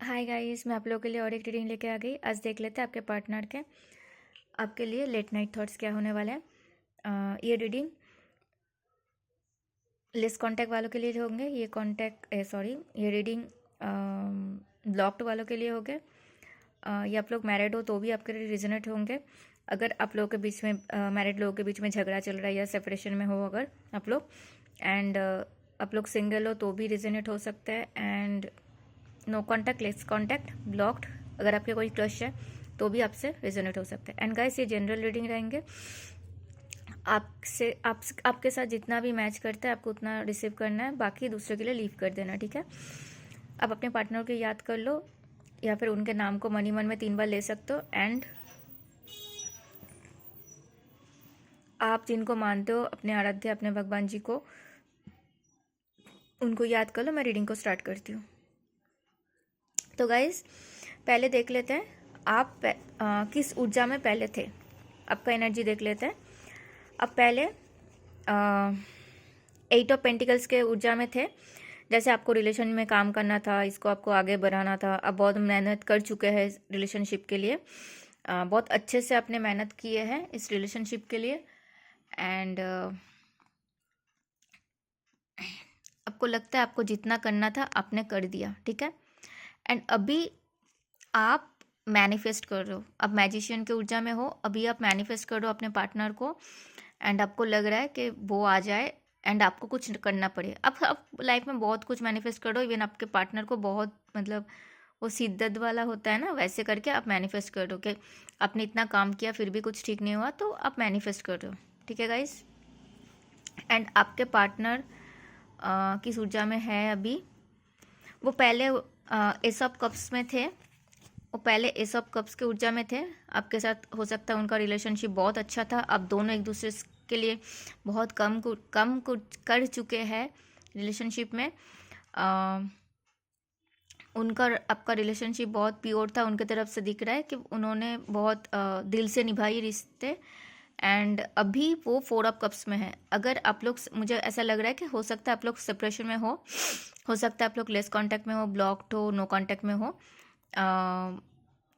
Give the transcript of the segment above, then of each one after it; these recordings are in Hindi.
हाय गाइस, मैं आप लोगों के लिए और एक रीडिंग लेके आ गई। आज देख लेते हैं आपके पार्टनर के आपके लिए लेट नाइट थॉट्स क्या होने वाले हैं। ये रीडिंग लिस्ट कांटेक्ट वालों के लिए होंगे। ये रीडिंग ब्लॉक्ड वालों के लिए होंगे। ये आप लोग मैरिड हो तो भी आपके लिए रिजनेट होंगे। अगर आप लोगों के बीच में मैरिड लोगों के बीच में झगड़ा चल रहा है या सेपरेशन में हो अगर आप लोग एंड आप लोग सिंगल हो तो भी रिजनेट हो सकता है। And no contact, less contact, blocked, अगर आपके कोई क्रश है तो भी आपसे रेजोनेट हो सकता है। एंड गाइस, ये जनरल रीडिंग रहेंगे। आपके साथ जितना भी मैच करता है आपको उतना रिसीव करना है, बाकी दूसरे के लिए लीव कर देना, ठीक है। आप अपने पार्टनर को याद कर लो या फिर उनके नाम को मन ही मन में 3 बार ले सकते हो। एंड आप जिनको मानते हो अपने आराध्य, अपने भगवान जी को, उनको याद कर लो। मैं रीडिंग को स्टार्ट करती हूँ। तो गाइस, पहले देख लेते हैं आप किस ऊर्जा में पहले थे। आपका एनर्जी देख लेते हैं। अब पहले 8 ऑफ पेंटिकल्स के ऊर्जा में थे। जैसे आपको रिलेशन में काम करना था, इसको आपको आगे बढ़ाना था। अब बहुत मेहनत कर चुके हैं इस रिलेशनशिप के लिए। बहुत अच्छे से आपने मेहनत किए हैं इस रिलेशनशिप के लिए। एंड आपको लगता है आपको जितना करना था आपने कर दिया, ठीक है। एंड अभी आप मैनिफेस्ट कर रहे हो। अब मैजिशियन के ऊर्जा में हो। अभी आप मैनिफेस्ट कर रहे हो अपने पार्टनर को। एंड आपको लग रहा है कि वो आ जाए एंड आपको कुछ करना पड़े। अब लाइफ में बहुत कुछ मैनिफेस्ट करो। इवन आपके पार्टनर को बहुत मतलब वो शिद्दत वाला होता है ना, वैसे करके आप मैनिफेस्ट कर दो कि आपने इतना काम किया फिर भी कुछ ठीक नहीं हुआ, तो आप मैनिफेस्ट कर रहे हो, ठीक है गाइस। एंड आपके पार्टनर किस ऊर्जा में है अभी। वो पहले एस ऑफ कप्स में थे। वो पहले एस ऑफ कप्स के ऊर्जा में थे। आपके साथ हो सकता है उनका रिलेशनशिप बहुत अच्छा था। अब दोनों एक दूसरे के लिए बहुत कम कर चुके हैं रिलेशनशिप में। उनका आपका रिलेशनशिप बहुत प्योर था। उनके तरफ से दिख रहा है कि उन्होंने बहुत दिल से निभाई रिश्ते। एंड अभी वो 4 ऑफ कप्स में है। अगर आप लोग, मुझे ऐसा लग रहा है कि हो सकता है आप लोग सेपरेशन में हो सकता है आप लोग लेस कांटेक्ट में हो, ब्लॉक्ड हो, नो कांटेक्ट में हो।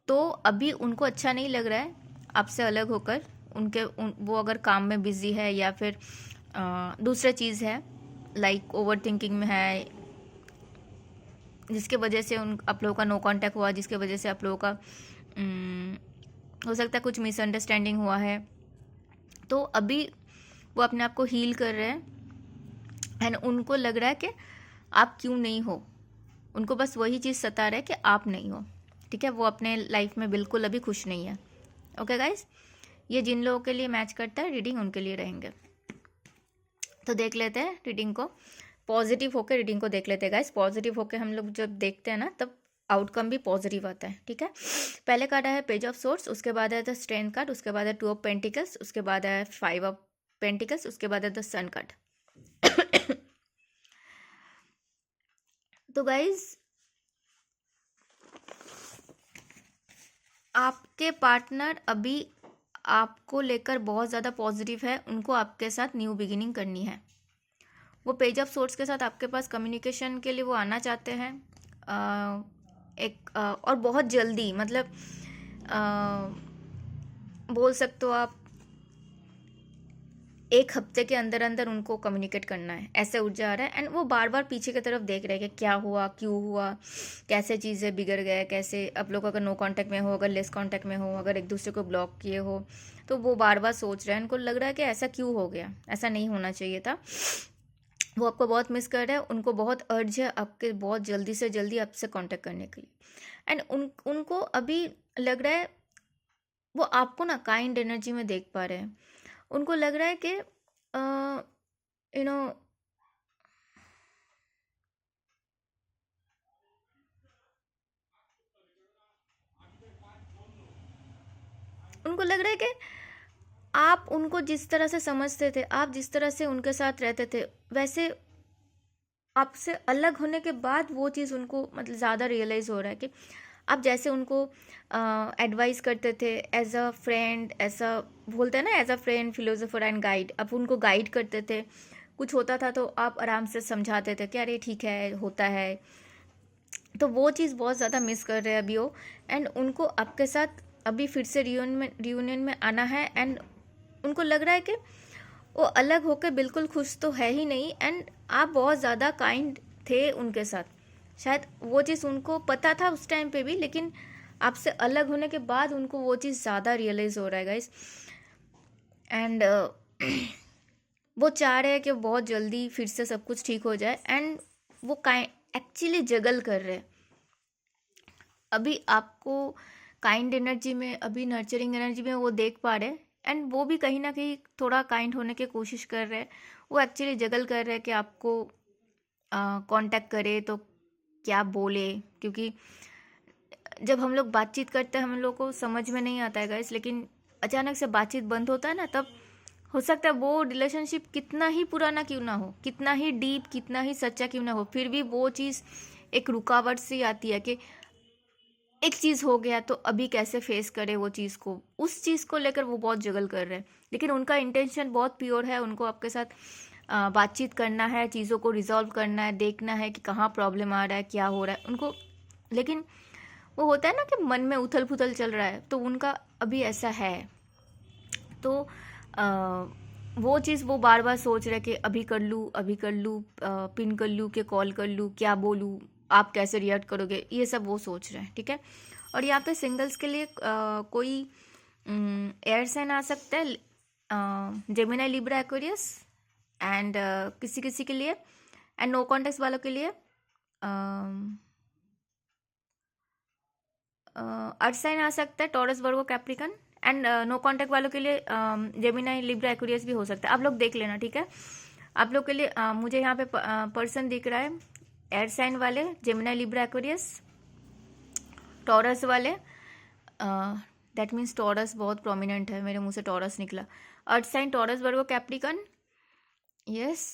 तो अभी उनको अच्छा नहीं लग रहा है आपसे अलग होकर। वो अगर काम में बिजी है या फिर दूसरे चीज़ है, लाइक ओवर थिंकिंग में है, जिसके वजह से आप लोगों का नो कांटेक्ट हुआ, जिसके वजह से आप लोगों का हो सकता है कुछ मिसअंडरस्टैंडिंग हुआ है। तो अभी वो अपने आप को हील कर रहे हैं। एंड उनको लग रहा है कि आप क्यों नहीं हो। उनको बस वही चीज़ सता रहा है कि आप नहीं हो, ठीक है। वो अपने लाइफ में बिल्कुल अभी खुश नहीं है। ओके गाइस, ये जिन लोगों के लिए मैच करता है रीडिंग उनके लिए रहेंगे। तो देख लेते हैं रीडिंग को। पॉजिटिव होकर रीडिंग को देख लेते हैं गाइस। पॉजिटिव होकर हम लोग जब देखते हैं ना, तब आउटकम भी पॉजिटिव आता है, ठीक है। पहले कार्ड है पेज ऑफ सोर्स, उसके बाद है द स्ट्रेंथ कार्ड, उसके बाद है 2 ऑफ पेंटिकल्स, उसके बाद है 5 ऑफ पेंटिकल्स, उसके बाद है द सन कार्ड। तो गाइज, आपके पार्टनर अभी आपको लेकर बहुत ज़्यादा पॉजिटिव है। उनको आपके साथ न्यू बिगिनिंग करनी है। वो पेज ऑफ सोर्स के साथ आपके पास कम्युनिकेशन के लिए वो आना चाहते हैं। और बहुत जल्दी, मतलब बोल सकते हो आप 1 हफ्ते के अंदर अंदर उनको कम्युनिकेट करना है, ऐसे ऊर्जा आ रहा है। एंड वो बार बार पीछे की तरफ देख रहे हैं कि क्या हुआ, क्यों हुआ, कैसे चीज़ें बिगड़ गए, कैसे आप लोग अगर नो कांटेक्ट में हो, अगर लेस कांटेक्ट में हो, अगर एक दूसरे को ब्लॉक किए हो, तो वो बार बार सोच रहे हैं। उनको लग रहा है कि ऐसा क्यों हो गया, ऐसा नहीं होना चाहिए था। वो आपको बहुत मिस कर रहे हैं। उनको बहुत अर्ज है आपके बहुत जल्दी से जल्दी आपसे कांटेक्ट करने के लिए। एंड उनको अभी लग रहा है वो आपको ना काइंड एनर्जी में देख पा रहे हैं। उनको लग रहा है कि यू नो उनको लग रहा है कि आप उनको जिस तरह से समझते थे, आप जिस तरह से उनके साथ रहते थे, वैसे आपसे अलग होने के बाद वो चीज़ उनको मतलब ज़्यादा रियलाइज़ हो रहा है कि आप जैसे उनको एडवाइस करते थे एज अ फ्रेंड, ऐसा बोलते हैं ना, as a friend, philosopher and guide, आप उनको गाइड करते थे। कुछ होता था तो आप आराम से समझाते थे कि अरे ठीक है, होता है, तो वो चीज़ बहुत ज़्यादा मिस कर रहे हैं अभी वो। एंड उनको आपके साथ अभी फिर से रियूनियन में आना है। एंड उनको लग रहा है कि वो अलग होकर बिल्कुल खुश तो है ही नहीं। एंड आप बहुत ज़्यादा काइंड थे उनके साथ, शायद वो चीज़ उनको पता था उस टाइम पे भी, लेकिन आपसे अलग होने के बाद उनको वो चीज़ ज़्यादा रियलाइज़ हो रहा है गाइस। एंड वो चाह रहे हैं कि बहुत जल्दी फिर से सब कुछ ठीक हो जाए। एंड वो एक्चुअली जगल कर रहे हैं अभी आपको काइंड एनर्जी में, अभी नर्चरिंग एनर्जी में वो देख पा रहे हैं। एंड वो भी कहीं ना कहीं थोड़ा काइंड होने की कोशिश कर रहे हैं। वो एक्चुअली जगल कर रहे हैं कि आपको कांटेक्ट करे तो क्या बोले, क्योंकि जब हम लोग बातचीत करते हैं हम लोग को समझ में नहीं आता है गाइस, लेकिन अचानक से बातचीत बंद होता है ना, तब हो सकता है वो रिलेशनशिप कितना ही पुराना क्यों ना हो, कितना ही डीप, कितना ही सच्चा क्यों ना हो, फिर भी वो चीज़ एक रुकावट सी आती है कि एक चीज़ हो गया तो अभी कैसे फेस करे वो चीज़ को। उस चीज़ को लेकर वो बहुत जगल कर रहे हैं, लेकिन उनका इंटेंशन बहुत प्योर है। उनको आपके साथ बातचीत करना है, चीज़ों को रिजॉल्व करना है, देखना है कि कहाँ प्रॉब्लम आ रहा है, क्या हो रहा है उनको। लेकिन वो होता है ना कि मन में उथल पुथल चल रहा है, तो उनका अभी ऐसा है। तो वो चीज़ वो बार बार सोच रहे कि अभी कर लूँ, अभी कर लूँ, पिन कर लूँ कि कॉल कर लूँ, क्या बोलूँ, आप कैसे रिएक्ट करोगे, ये सब वो सोच रहे हैं। ठीक है। और यहाँ पे सिंगल्स के लिए कोई एयर साइन आ सकता है, जेमिनी लिब्रा एक्वेरियस। एंड किसी किसी के लिए, एंड नो कॉन्टेक्ट वालों के लिए अर्थ साइन आ सकता है, Taurus Virgo Capricorn. And no contact वालों के लिए जेमिनी लिब्रा एक्वेरियस भी हो सकता है। आप लोग देख लेना, ठीक है। आप लोग के लिए मुझे यहाँ पे पर्सन दिख रहा है, एयर साइन वाले, जेमिनी लिब्रा एक्वेरियस, टॉरस वाले। दैट मीन्स टॉरस बहुत प्रोमिनेंट है, मेरे मुंह से टॉरस निकला। Earth sign Taurus Virgo Capricorn, yes.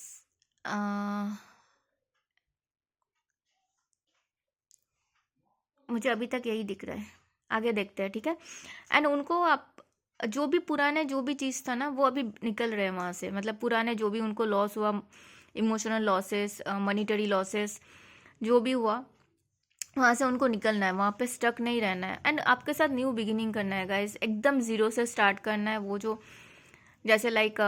मुझे अभी तक यही दिख रहा है, आगे देखते हैं, ठीक है। एंड उनको आप जो भी पुराने जो भी चीज़ था ना, वो अभी निकल रहे हैं वहाँ से। मतलब पुराने जो भी उनको लॉस हुआ, इमोशनल लॉसेस, मॉनिटरी लॉसेस, जो भी हुआ, वहाँ से उनको निकलना है, वहाँ पे स्टक नहीं रहना है। एंड आपके साथ न्यू बिगिनिंग करना है गाइस, एकदम ज़ीरो से स्टार्ट करना है। वो जो जैसे लाइक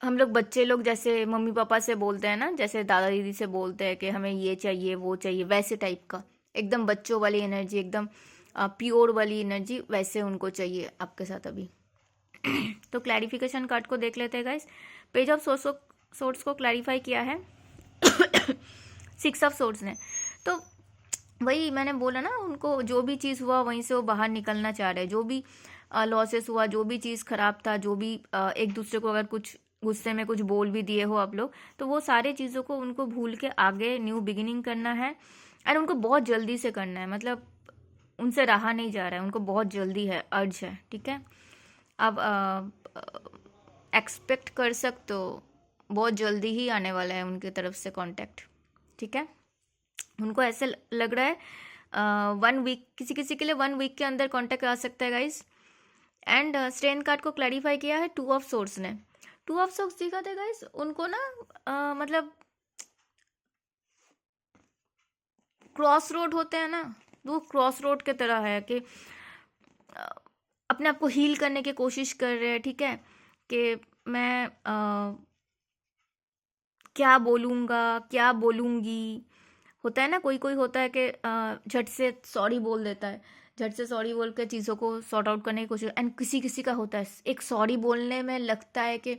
हम लोग बच्चे लोग जैसे मम्मी पापा से बोलते हैं ना, जैसे दादा दीदी से बोलते हैं कि हमें ये चाहिए वो चाहिए, वैसे टाइप का एकदम बच्चों वाली एनर्जी, एकदम प्योर वाली एनर्जी, वैसे उनको चाहिए आपके साथ अभी। तो क्लैरिफिकेशन कार्ड को देख लेते हैं गाइस। पेज ऑफ सोर्ट्स को क्लैरिफाई किया है 6 ऑफ सोर्ट्स ने। तो वही मैंने बोला ना, उनको जो भी चीज़ हुआ वहीं से वो बाहर निकलना चाह रहे हैं। जो भी लॉसेस हुआ, जो भी चीज़ खराब था, जो भी एक दूसरे को अगर कुछ गुस्से में कुछ बोल भी दिए हो आप लोग, तो वो सारे चीज़ों को उनको भूल के आगे न्यू बिगिनिंग करना है। एंड उनको बहुत जल्दी से करना है, मतलब उनसे रहा नहीं जा रहा है, उनको बहुत जल्दी है, अर्ज है, ठीक है। अब एक्सपेक्ट कर सकते हो बहुत जल्दी ही आने वाला है उनकी तरफ से कांटेक्ट, ठीक है। उनको ऐसे लग रहा है 1 वीक, किसी किसी के लिए 1 वीक के अंदर कांटेक्ट आ सकता है गाइस। एंड स्ट्रेंथ कार्ड को क्लैरिफाई किया है 2 ऑफ सोर्ट्स ने। 2 ऑफ सोर्ट्स दिखा थे गाइस उनको ना, मतलब क्रॉस रोड होते हैं ना, वो क्रॉस रोड के तरह है कि अपने आप को हील करने की कोशिश कर रहे हैं, ठीक है। कि मैं क्या बोलूँगा, क्या बोलूँगी, होता है ना, कोई कोई होता है कि झट से सॉरी बोल देता है, झट से सॉरी बोल के चीज़ों को सॉर्ट आउट करने की कोशिश। एंड किसी किसी का होता है एक सॉरी बोलने में लगता है कि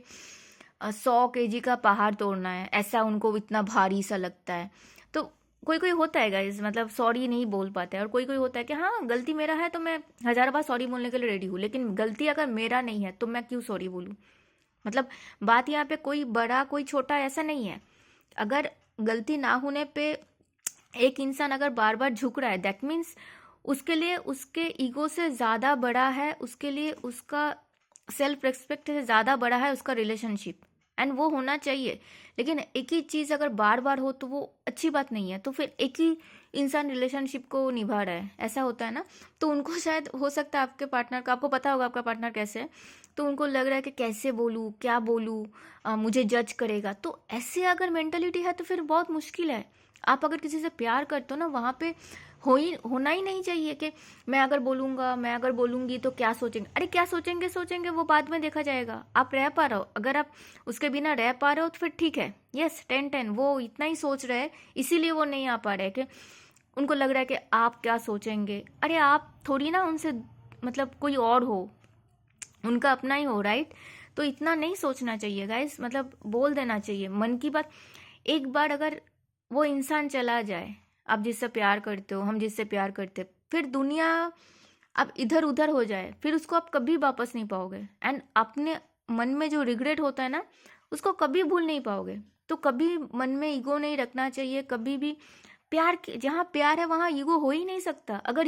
100 kg का पहाड़ तोड़ना है, ऐसा उनको इतना भारी सा लगता है। तो कोई कोई होता है गाइज, मतलब सॉरी नहीं बोल पाते हैं। और कोई कोई होता है कि हाँ गलती मेरा है तो मैं 1000 बार सॉरी बोलने के लिए रेडी हूँ, लेकिन गलती अगर मेरा नहीं है तो मैं क्यों सॉरी बोलूँ। मतलब बात यहाँ पे कोई बड़ा कोई छोटा ऐसा नहीं है। अगर गलती ना होने पे एक इंसान अगर बार बार झुक रहा है, दैट मीन्स उसके लिए उसके ईगो से ज़्यादा बड़ा है, उसके लिए उसका सेल्फ रेस्पेक्ट से ज़्यादा बड़ा है उसका रिलेशनशिप। एंड वो होना चाहिए, लेकिन एक ही चीज़ अगर बार बार हो तो वो अच्छी बात नहीं है। तो फिर एक ही इंसान रिलेशनशिप को निभा रहा है, ऐसा होता है ना। तो उनको शायद हो सकता है आपके पार्टनर का, आपको पता होगा आपका पार्टनर कैसे है, तो उनको लग रहा है कि कैसे बोलूँ, क्या बोलूँ, मुझे जज करेगा। तो ऐसे अगर मेंटलिटी है तो फिर बहुत मुश्किल है। आप अगर किसी से प्यार करते हो ना, वहाँ पे होना ही नहीं चाहिए कि मैं अगर बोलूंगी तो क्या सोचेंगे। अरे क्या सोचेंगे वो बाद में देखा जाएगा। आप रह पा रहे हो, अगर आप उसके बिना रह पा रहे हो तो फिर ठीक है, यस 10-10। वो इतना ही सोच रहे हैं, इसीलिए वो नहीं आ पा रहे कि उनको लग रहा है कि आप क्या सोचेंगे। अरे आप थोड़ी ना उनसे मतलब कोई और हो, उनका अपना ही हो, राइट। तो इतना नहीं सोचना चाहिए गाइस, मतलब बोल देना चाहिए मन की बात। एक बार अगर वो इंसान चला जाए, आप जिससे प्यार करते हो, हम जिससे प्यार करते, फिर दुनिया अब इधर उधर हो जाए, फिर उसको आप कभी वापस नहीं पाओगे। एंड अपने मन में जो रिग्रेट होता है ना, उसको कभी भूल नहीं पाओगे। तो कभी मन में ईगो नहीं रखना चाहिए कभी भी। जहाँ प्यार है वहाँ ईगो हो ही नहीं सकता। अगर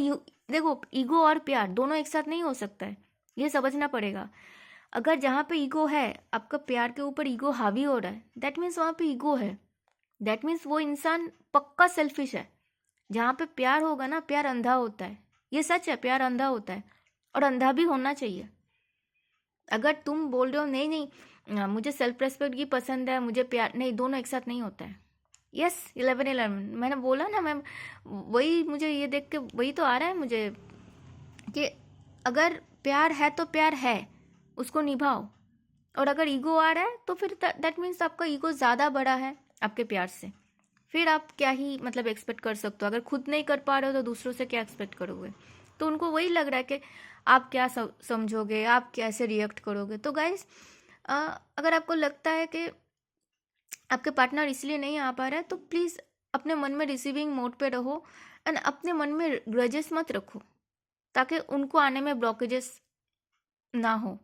देखो, ईगो और प्यार दोनों एक साथ नहीं हो सकता है, ये समझना पड़ेगा। अगर जहाँ पे ईगो है, आपका प्यार के ऊपर ईगो हावी हो रहा है, दैट मीन्स वहाँ पे ईगो है। दैट मीन्स वो इंसान पक्का सेल्फिश है। जहाँ पे प्यार होगा ना, प्यार अंधा होता है, ये सच है, प्यार अंधा होता है और अंधा भी होना चाहिए। अगर तुम बोल रहे हो नहीं नहीं मुझे सेल्फ रेस्पेक्ट की पसंद है, मुझे प्यार नहीं, दोनों एक साथ नहीं होता है। यस 11-11 मैंने बोला ना मैम, वही मुझे ये देख के वही तो आ रहा है मुझे कि अगर प्यार है तो प्यार है, उसको निभाओ। और अगर ईगो आ रहा है तो फिर दैट मीन्स आपका ईगो ज़्यादा बड़ा है आपके प्यार से। फिर आप क्या ही मतलब एक्सपेक्ट कर सकते हो। अगर खुद नहीं कर पा रहे हो तो दूसरों से क्या एक्सपेक्ट करोगे। तो उनको वही लग रहा है कि आप क्या समझोगे, आप कैसे रिएक्ट करोगे। तो गाइस, अगर आपको लगता है कि आपके पार्टनर इसलिए नहीं आ पा रहा है, तो प्लीज़ अपने मन में रिसीविंग मोड पे रहो एंड अपने मन में ग्रजेस मत रखो, ताकि उनको आने में ब्लॉकेजेस ना हो।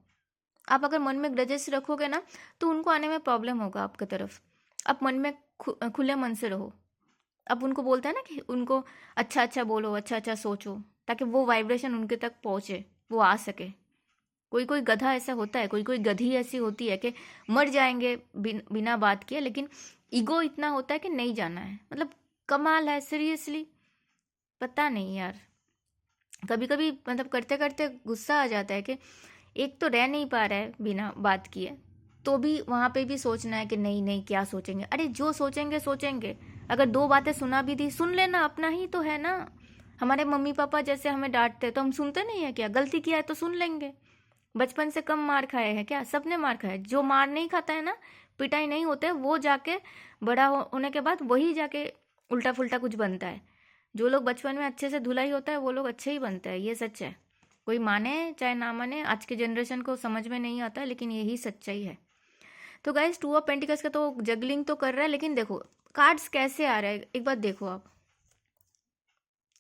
आप अगर मन में ग्रजेस रखोगे ना, तो उनको आने में प्रॉब्लम होगा आपकी तरफ। आप मन में खुले मन से रहो। अब उनको बोलते हैं ना कि उनको अच्छा अच्छा बोलो, अच्छा अच्छा सोचो, ताकि वो वाइब्रेशन उनके तक पहुँचे, वो आ सके। कोई कोई गधा ऐसा होता है, कोई कोई गधी ऐसी होती है कि मर जाएंगे बिना बात किए, लेकिन ईगो इतना होता है कि नहीं जाना है। मतलब कमाल है सीरियसली। पता नहीं यार, कभी कभी मतलब करते करते गुस्सा आ जाता है कि एक तो रह नहीं पा रहा है बिना बात किए, तो भी वहाँ पे भी सोचना है कि नहीं नहीं क्या सोचेंगे। अरे जो सोचेंगे सोचेंगे, अगर दो बातें सुना भी दी, सुन लेना, अपना ही तो है ना। हमारे मम्मी पापा जैसे हमें डांटते तो हम सुनते नहीं है क्या? गलती किया है तो सुन लेंगे। बचपन से कम मार खाए हैं क्या? सबने मार खाया है। जो मार नहीं खाता है ना, पिटाई नहीं होते, वो जाके बड़ा होने के बाद वही जाके उल्टा फुल्टा कुछ बनता है। जो लोग बचपन में अच्छे से धुलाई होता है वो लोग अच्छे ही बनते हैं, ये सच है। कोई माने चाहे ना माने, आज के जनरेशन को समझ में नहीं आता, लेकिन यही सच्चाई है। तो गाइस, 2 ऑफ पेंटिकल्स का तो जगलिंग तो कर रहा है, लेकिन देखो कार्ड्स कैसे आ रहा है, एक बात देखो, आप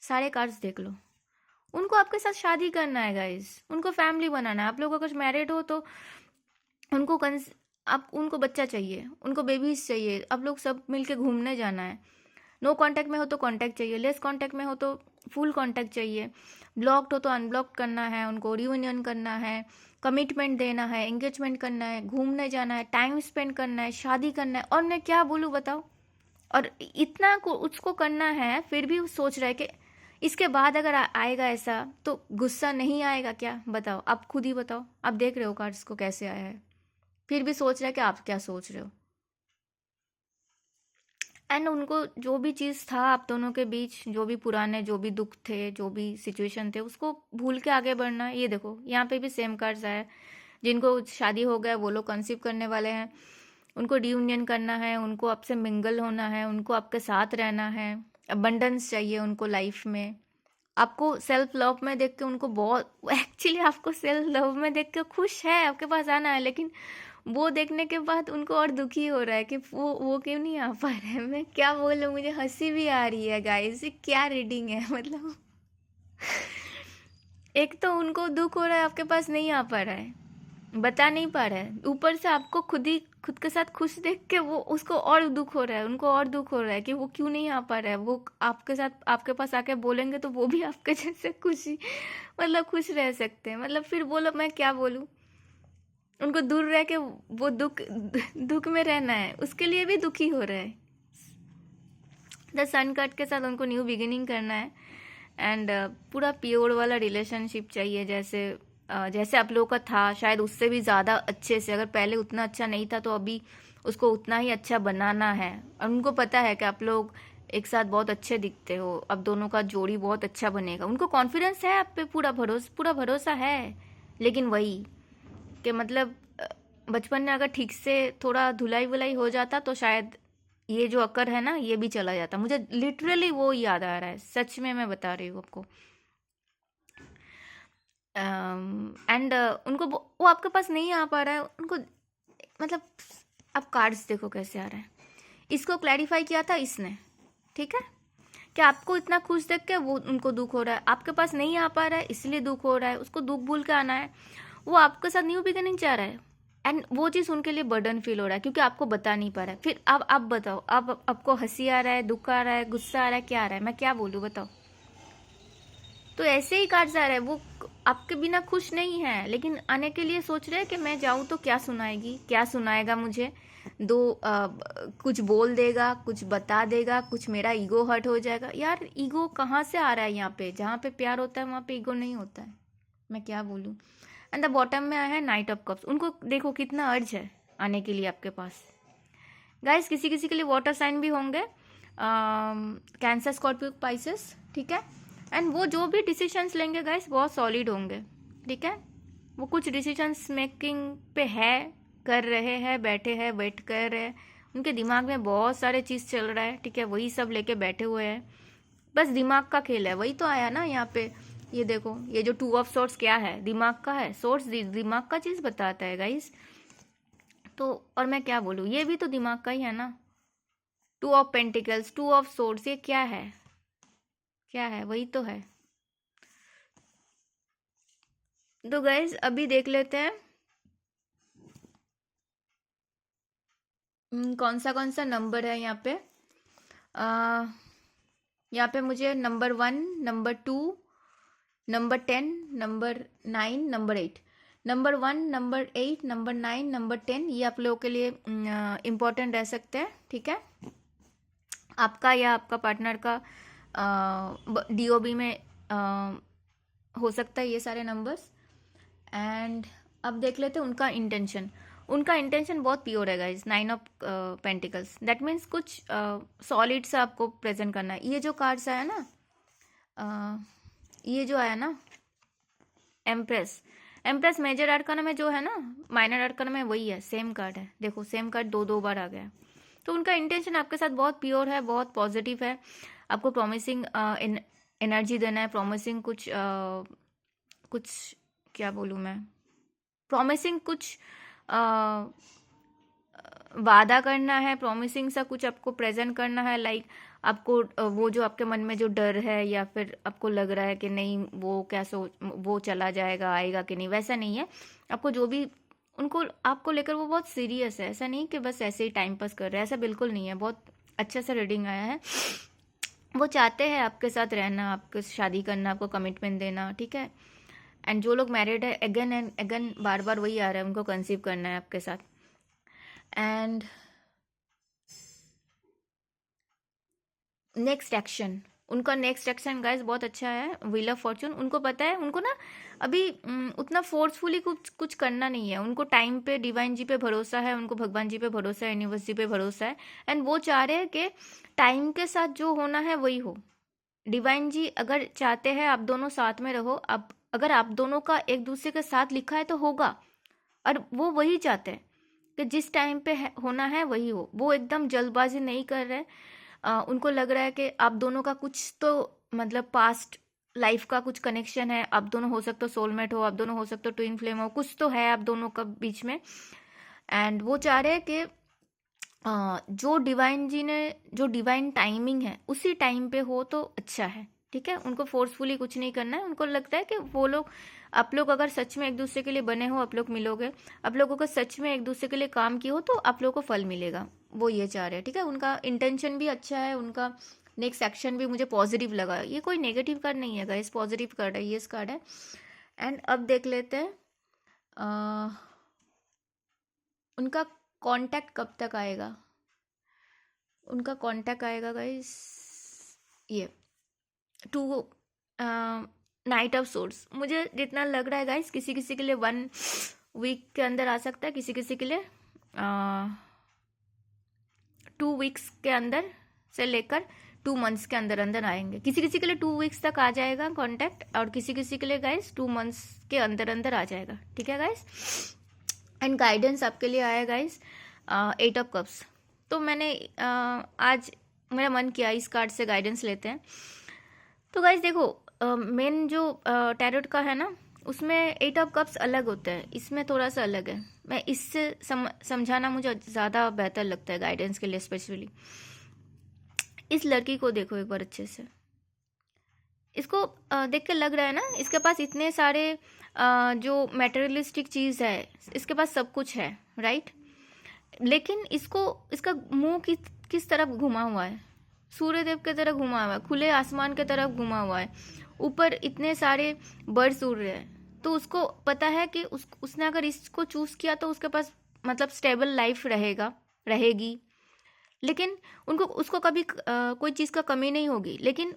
सारे कार्ड्स देख लो। उनको आपके साथ शादी करना है गाइस, उनको फैमिली बनाना है। आप लोग अगर मैरिड हो तो उनको उनको बच्चा चाहिए, उनको बेबीज चाहिए, आप लोग सब मिलके घूमने जाना है। नो कांटेक्ट में हो तो कांटेक्ट चाहिए, लेस कांटेक्ट में हो तो फुल कांटेक्ट चाहिए, ब्लॉक्ड हो तो अनब्लॉक करना है, उनको रियूनियन करना है, कमिटमेंट देना है, एंगेजमेंट करना है, घूमने जाना है, टाइम स्पेंड करना है, शादी करना है। और मैं क्या बोलूँ बताओ। और इतना को उसको करना है, फिर भी वो सोच रहा है कि इसके बाद अगर आएगा ऐसा तो गुस्सा नहीं आएगा क्या? बताओ, आप खुद ही बताओ। आप देख रहे हो कार्ड्स को कैसे आया है, फिर भी सोच रहा है कि आप क्या सोच रहे हो। एंड उनको जो भी चीज़ था आप दोनों के बीच, जो भी पुराने जो भी दुख थे, जो भी सिचुएशन थे, उसको भूल के आगे बढ़ना है। ये देखो यहाँ पे भी सेम कार्ड्स आया है। जिनको शादी हो गया वो लोग कंसीव करने वाले हैं, उनको रियूनियन करना है, उनको आपसे मिंगल होना है, उनको आपके साथ रहना है, अबंडेंस चाहिए उनको लाइफ में। आपको सेल्फ लव में देख के उनको बहुत एक्चुअली आपको सेल्फ लव में देख के खुश है आपके पास आना है, लेकिन वो देखने के बाद उनको और दुखी हो रहा है कि वो क्यों नहीं आ पा रहा है। मैं क्या बोलूँ, मुझे हंसी भी आ रही है गाइस, ये क्या रीडिंग है मतलब। एक तो उनको दुख हो रहा है आपके पास नहीं आ पा रहा है, बता नहीं पा रहा है, ऊपर से आपको खुद के साथ खुश देख के वो उसको और दुख हो रहा है, उनको और दुख हो रहा है कि वो क्यों नहीं आ पा रहा है। वो आपके साथ आपके पास आके बोलेंगे तो वो भी आपके जैसे खुशी मतलब खुश रह सकते हैं। मतलब फिर बोलो मैं क्या बोलूँ। उनको दूर रह के वो दुख में रहना है, उसके लिए भी दुखी हो रहा है। द सन कार्ड के साथ उनको न्यू बिगिनिंग करना है एंड पूरा प्योर वाला रिलेशनशिप चाहिए, जैसे आप लोगों का था, शायद उससे भी ज़्यादा अच्छे से। अगर पहले उतना अच्छा नहीं था तो अभी उसको उतना ही अच्छा बनाना है। और उनको पता है कि आप लोग एक साथ बहुत अच्छे दिखते हो, अब दोनों का जोड़ी बहुत अच्छा बनेगा, उनको कॉन्फिडेंस है आप पे, पूरा भरोसा है। लेकिन वही कि मतलब बचपन में अगर ठीक से थोड़ा धुलाई वुलाई हो जाता तो शायद ये जो अक्कर है ना ये भी चला जाता। मुझे लिटरली वो याद आ रहा है, सच में मैं बता रही हूँ आपको। एंड उनको वो आपके पास नहीं आ पा रहा है उनको, मतलब अब कार्ड्स देखो कैसे आ रहा है। इसको क्लैरिफाई किया था इसने, ठीक है, कि आपको इतना खुश देख के वो उनको दुख हो रहा है, आपके पास नहीं आ पा रहा है इसलिए दुख हो रहा है, उसको दुख भूल के आना है, वो आपके साथ न्यू बिगिनिंग चाह रहा है। एंड वो चीज़ उनके लिए बर्डन फील हो रहा है क्योंकि आपको बता नहीं पा रहा है। फिर अब आप बताओ, अब आपको हंसी आ रहा है, दुख आ रहा है, गुस्सा आ रहा है, क्या आ रहा है, मैं क्या बोलूँ बताओ। तो ऐसे ही कार्ड्स आ रहे हैं, वो आपके बिना खुश नहीं है लेकिन आने के लिए सोच रहे हैं कि मैं जाऊं तो क्या सुनाएगी, क्या सुनाएगा मुझे, कुछ बोल देगा, कुछ बता देगा, कुछ मेरा ईगो हर्ट हो जाएगा। यार ईगो कहाँ से आ रहा है यहाँ पे, जहाँ पे प्यार होता है वहाँ पे ईगो नहीं होता है, मैं क्या बोलूँ। एंड द बॉटम में आया है नाइट ऑफ कप्स, उनको देखो कितना अर्ज है आने के लिए आपके पास। गाइस किसी किसी के लिए वाटर साइन भी होंगे, कैंसर, स्कॉर्पियो, पाइसेस, ठीक है। एंड वो जो भी डिसीजंस लेंगे गाइस बहुत सॉलिड होंगे, ठीक है। वो कुछ डिसीजंस मेकिंग पे है, कर रहे हैं, बैठे हैं, वेट कर रहे हैं, उनके दिमाग में बहुत सारे चीज़ चल रहा है, ठीक है, वही सब लेके बैठे हुए हैं, बस दिमाग का खेल है। वही तो आया ना यहाँ पे, ये देखो, ये जो 2 ऑफ सोर्ट्स क्या है, दिमाग का है, सोर्स दिमाग का चीज़ बताता है गाइस। तो और मैं क्या बोलूँ, ये भी तो दिमाग का ही है ना। 2 ऑफ पेंटिकल्स, 2 ऑफ सोर्ड्स, ये क्या है, क्या है, वही तो है। तो गाइज अभी देख लेते हैं कौन सा नंबर है यहाँ पे। आ, यहाँ पे मुझे number 1, number 2, number 10, number 9, number 8, number 1, number 8, number 9, number 10, ये आप लोगों के लिए इम्पोर्टेंट रह सकते हैं, ठीक है। आपका या आपका पार्टनर का डीओबी में हो सकता है ये सारे नंबर्स। एंड अब देख लेते हैं उनका इंटेंशन। उनका इंटेंशन बहुत प्योर है guys, 9 of pentacles, that means कुछ सॉलिड सा आपको प्रेजेंट करना है। ये जो कार्ड्स आया ना, ये जो आया ना एम्प्रेस, एम्प्रेस मेजर आर्काना में जो है ना, माइनर आर्काना में वही है, सेम कार्ड है, देखो सेम कार्ड दो बार आ गया। तो उनका इंटेंशन आपके साथ बहुत प्योर है, बहुत पॉजिटिव है, आपको प्रॉमिसिंग एनर्जी देना है, प्रॉमिसिंग कुछ क्या बोलूँ मैं, प्रॉमिसिंग कुछ वादा करना है, प्रॉमिसिंग सा कुछ आपको प्रेजेंट करना है। लाइक आपको वो जो आपके मन में जो डर है या फिर आपको लग रहा है कि नहीं वो क्या वो चला जाएगा, आएगा कि नहीं, वैसा नहीं है। आपको जो भी उनको आपको लेकर वो बहुत सीरियस है, ऐसा नहीं कि बस ऐसे ही टाइम पास कर रहे हैं, ऐसा बिल्कुल नहीं है। बहुत अच्छा सा रीडिंग आया है, वो चाहते हैं आपके साथ रहना, आपके शादी करना, आपको कमिटमेंट देना, ठीक है। एंड जो लोग मैरिड है, अगेन एंड अगेन बार बार वही आ रहा है, उनको कंसीव करना है आपके साथ। एंड नेक्स्ट एक्शन, उनका नेक्स्ट एक्शन गाइस बहुत अच्छा है, व्हील ऑफ फॉर्चून। उनको पता है, उनको ना अभी उतना फोर्सफुली कुछ करना नहीं है, उनको टाइम पे डिवाइन जी पे भरोसा है, उनको भगवान जी पे भरोसा है, यूनिवर्स जी पे भरोसा है। एंड वो चाह रहे हैं कि टाइम के साथ जो होना है वही हो। डिवाइन जी अगर चाहते हैं आप दोनों साथ में रहो, अब अगर आप दोनों का एक दूसरे के साथ लिखा है तो होगा, और वो वही चाहते हैं कि जिस टाइम पे होना है वही हो। वो एकदम जल्दबाजी नहीं कर रहे। उनको लग रहा है कि आप दोनों का कुछ तो मतलब पास्ट लाइफ का कुछ कनेक्शन है, आप दोनों हो सकते हो सोलमेट हो, आप दोनों हो सकते हो ट्विन फ्लेम हो, कुछ तो है आप दोनों का बीच में। एंड वो चाह रहे हैं कि जो डिवाइन जी ने जो डिवाइन टाइमिंग है उसी टाइम पे हो तो अच्छा है, ठीक है। उनको फोर्सफुली कुछ नहीं करना है, उनको लगता है कि वो लोग, आप लोग अगर सच में एक दूसरे के लिए बने हो, आप लोग मिलोगे, आप लोगों को सच में एक दूसरे के लिए काम किया हो तो आप लोगों को फल मिलेगा, वो ये चाह रहे हैं, ठीक है। उनका इंटेंशन भी अच्छा है, उनका नेक्स्ट एक्शन भी मुझे पॉजिटिव लगा। ये कोई नेगेटिव कार्ड नहीं है गाइस, पॉजिटिव कार्ड है, ये इस कार्ड है। एंड अब देख लेते हैं उनका कांटेक्ट कब तक आएगा। उनका कांटेक्ट आएगा गाइस, ये 2 नाइट ऑफ सोर्ड्स। मुझे जितना लग रहा है गाइस, किसी किसी के लिए 1 वीक के अंदर आ सकता है, किसी किसी के लिए 2 वीक्स के अंदर से लेकर 2 मंथ्स के अंदर अंदर आएंगे। किसी किसी के लिए 2 वीक्स तक आ जाएगा कॉन्टैक्ट, और किसी किसी के लिए गाइस 2 मंथ्स के अंदर अंदर आ जाएगा, ठीक है गाइस। एंड गाइडेंस आपके लिए आया गाइस 8 ऑफ कप्स। तो मैंने आज मेरा मन किया इस कार्ड से गाइडेंस लेते हैं। तो गाइस देखो मेन जो टैरोट का है ना, उसमें 8 ऑफ कप्स अलग होता है, इसमें थोड़ा सा अलग है। मैं इससे समझाना मुझे ज़्यादा बेहतर लगता है गाइडेंस के लिए स्पेशली। इस लड़की को देखो एक बार अच्छे से, इसको देख के लग रहा है ना इसके पास इतने सारे जो मटेरियलिस्टिक चीज़ है, इसके पास सब कुछ है, राइट। लेकिन इसको इसका मुंह किस तरफ घुमा हुआ है, सूर्य देव की तरफ घुमा हुआ है, खुले आसमान की तरफ घुमा हुआ है, ऊपर इतने सारे बर्ड्स उड़ रहे हैं। तो उसको पता है कि उसने अगर इसको चूज किया तो उसके पास मतलब स्टेबल लाइफ रहेगी। लेकिन उसको कभी कोई चीज़ का कमी नहीं होगी। लेकिन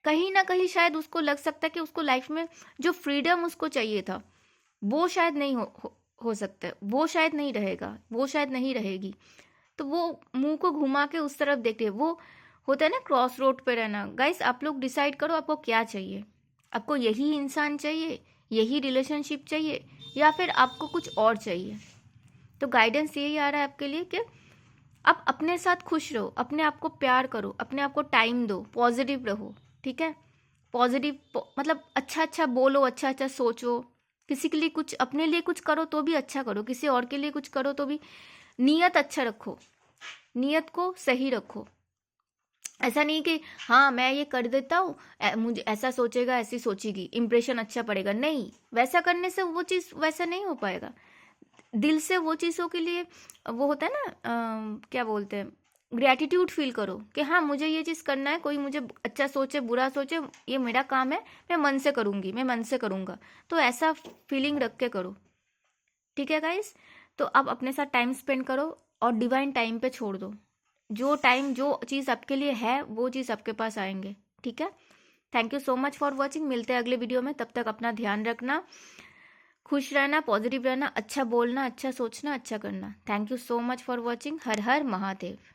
कहीं ना कहीं शायद उसको लग सकता है कि उसको लाइफ में जो फ्रीडम उसको चाहिए था वो शायद नहीं हो सकता है, वो शायद नहीं रहेगा, वो शायद नहीं रहेगी। तो वो मुंह को घुमा के उस तरफ देख रही है। वो होता है ना क्रॉस रोड पे रहना। गाइस आप लोग डिसाइड करो आपको क्या चाहिए। आपको यही इंसान चाहिए, यही रिलेशनशिप चाहिए, या फिर आपको कुछ और चाहिए। तो गाइडेंस यही आ रहा है आपके लिए कि आप अपने साथ खुश रहो, अपने आप को प्यार करो, अपने आप को टाइम दो, पॉजिटिव रहो, ठीक है। पॉजिटिव मतलब अच्छा अच्छा बोलो, अच्छा अच्छा सोचो। किसी के लिए कुछ, अपने लिए कुछ करो तो भी अच्छा करो, किसी और के लिए कुछ करो तो भी नियत अच्छा रखो, नियत को सही रखो। ऐसा नहीं कि हाँ मैं ये कर देता हूँ, मुझे ऐसा सोचेगा, ऐसी सोचेगी, इंप्रेशन अच्छा पड़ेगा। नहीं, वैसा करने से वो चीज़ वैसा नहीं हो पाएगा। दिल से वो चीज़ों के लिए वो होता है ना क्या बोलते हैं, ग्रैटिट्यूड फील करो कि हाँ मुझे ये चीज़ करना है, कोई मुझे अच्छा सोचे बुरा सोचे ये मेरा काम है, मैं मन से करूँगी, मैं मन से करूँगा। तो ऐसा फीलिंग रख के करो, ठीक है गाइस। तो अब अपने साथ टाइम स्पेंड करो और डिवाइन टाइम पे छोड़ दो। जो टाइम जो चीज़ आपके लिए है वो चीज़ आपके पास आएंगे, ठीक है। Thank you so much for watching. मिलते हैं अगले वीडियो में, तब तक अपना ध्यान रखना, खुश रहना, पॉजिटिव रहना, अच्छा बोलना, अच्छा सोचना, अच्छा करना। Thank you so much for watching. Her her Mahadev.